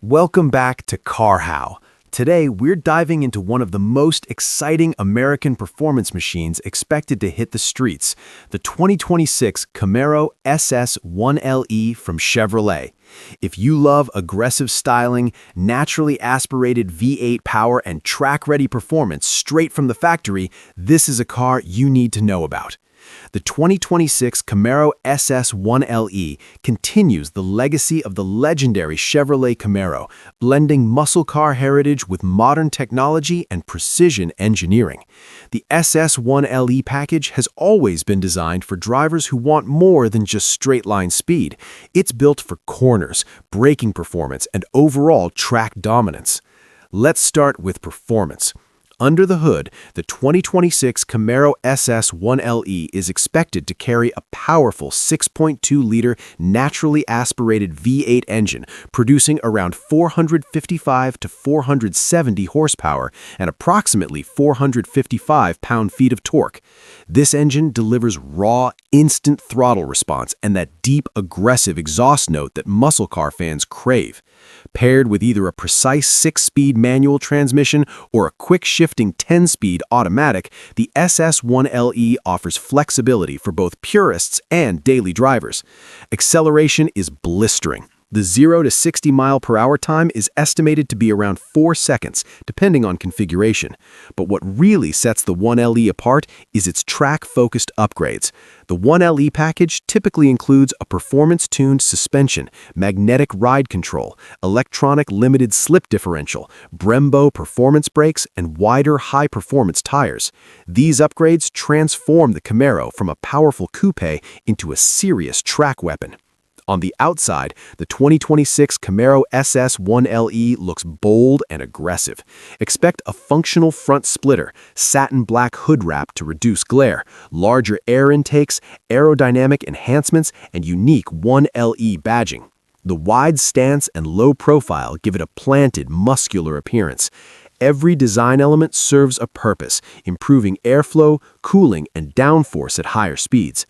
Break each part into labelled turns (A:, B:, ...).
A: Welcome back to CARHOW. Today, we're diving into one of the most exciting American performance machines expected to hit the streets, the 2026 Camaro SS 1LE from Chevrolet. If you love aggressive styling, naturally aspirated V8 power, and track-ready performance straight from the factory, this is a car you need to know about. The 2026 Camaro SS 1LE continues the legacy of the legendary Chevrolet Camaro, blending muscle car heritage with modern technology and precision engineering. The SS 1LE package has always been designed for drivers who want more than just straight-line speed. It's built for corners, braking performance, and overall track dominance. Let's start with performance. Under the hood, the 2026 Camaro SS 1LE is expected to carry a powerful 6.2-liter naturally aspirated V8 engine, producing around 455 to 470 horsepower and approximately 455 pound-feet of torque. This engine delivers raw, instant throttle response and that deep, aggressive exhaust note that muscle car fans crave. Paired with either a precise 6-speed manual transmission or a quick shifting 10-speed automatic, the SS1LE offers flexibility for both purists and daily drivers. Acceleration is blistering. The 0 to 60 mile/hour time is estimated to be around 4 seconds, depending on configuration. But what really sets the 1LE apart is its track-focused upgrades. The 1LE package typically includes a performance-tuned suspension, magnetic ride control, electronic limited slip differential, Brembo performance brakes, and wider high-performance tires. These upgrades transform the Camaro from a powerful coupe into a serious track weapon. On the outside, the 2026 Camaro SS 1LE looks bold and aggressive. Expect a functional front splitter, satin black hood wrap to reduce glare, larger air intakes, aerodynamic enhancements, and unique 1LE badging. The wide stance and low profile give it a planted, muscular appearance. Every design element serves a purpose, improving airflow, cooling, and downforce at higher speeds.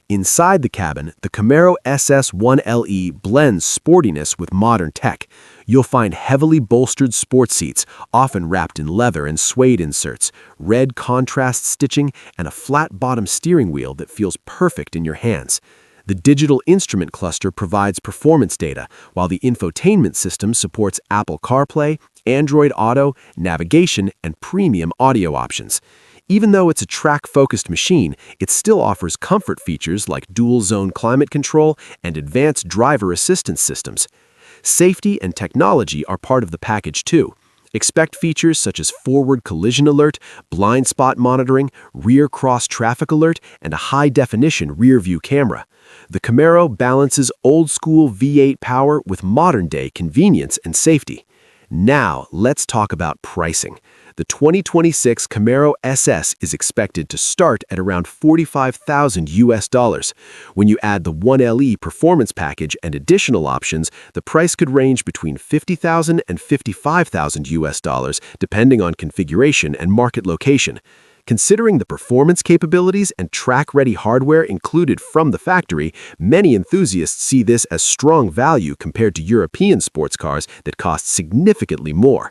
A: Inside the cabin, the Camaro SS 1LE blends sportiness with modern tech. You'll find heavily bolstered sports seats, often wrapped in leather and suede inserts, red contrast stitching, and a flat-bottom steering wheel that feels perfect in your hands. The digital instrument cluster provides performance data, while the infotainment system supports Apple CarPlay, Android Auto, navigation, and premium audio options. Even though it's a track-focused machine, it still offers comfort features like dual-zone climate control and advanced driver assistance systems. Safety and technology are part of the package too. Expect features such as forward collision alert, blind spot monitoring, rear cross-traffic alert, and a high-definition rear-view camera. The Camaro balances old-school V8 power with modern-day convenience and safety. Now, let's talk about pricing. The 2026 Camaro SS is expected to start at around $45,000. When you add the 1LE performance package and additional options, the price could range between $50,000 and $55,000, depending on configuration and market location. Considering the performance capabilities and track-ready hardware included from the factory, many enthusiasts see this as strong value compared to European sports cars that cost significantly more.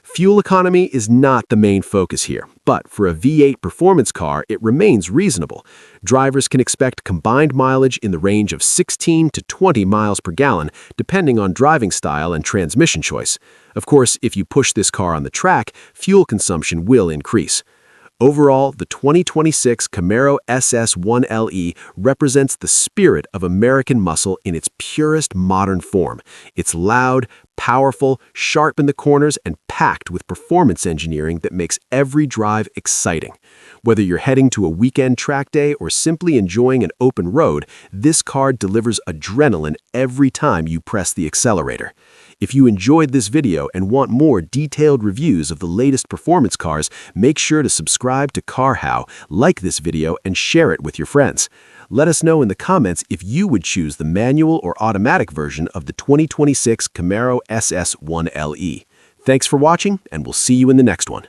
A: Fuel economy is not the main focus here, but for a V8 performance car, it remains reasonable. Drivers can expect combined mileage in the range of 16 to 20 miles per gallon, depending on driving style and transmission choice. Of course, if you push this car on the track, fuel consumption will increase. Overall, the 2026 Camaro SS 1LE represents the spirit of American muscle in its purest modern form. It's loud, powerful, sharp in the corners, and packed with performance engineering that makes every drive exciting. Whether you're heading to a weekend track day or simply enjoying an open road, this car delivers adrenaline every time you press the accelerator. If you enjoyed this video and want more detailed reviews of the latest performance cars, make sure to subscribe to CARHOW, like this video, and share it with your friends. Let us know in the comments if you would choose the manual or automatic version of the 2026 Camaro SS 1LE. Thanks for watching, and we'll see you in the next one.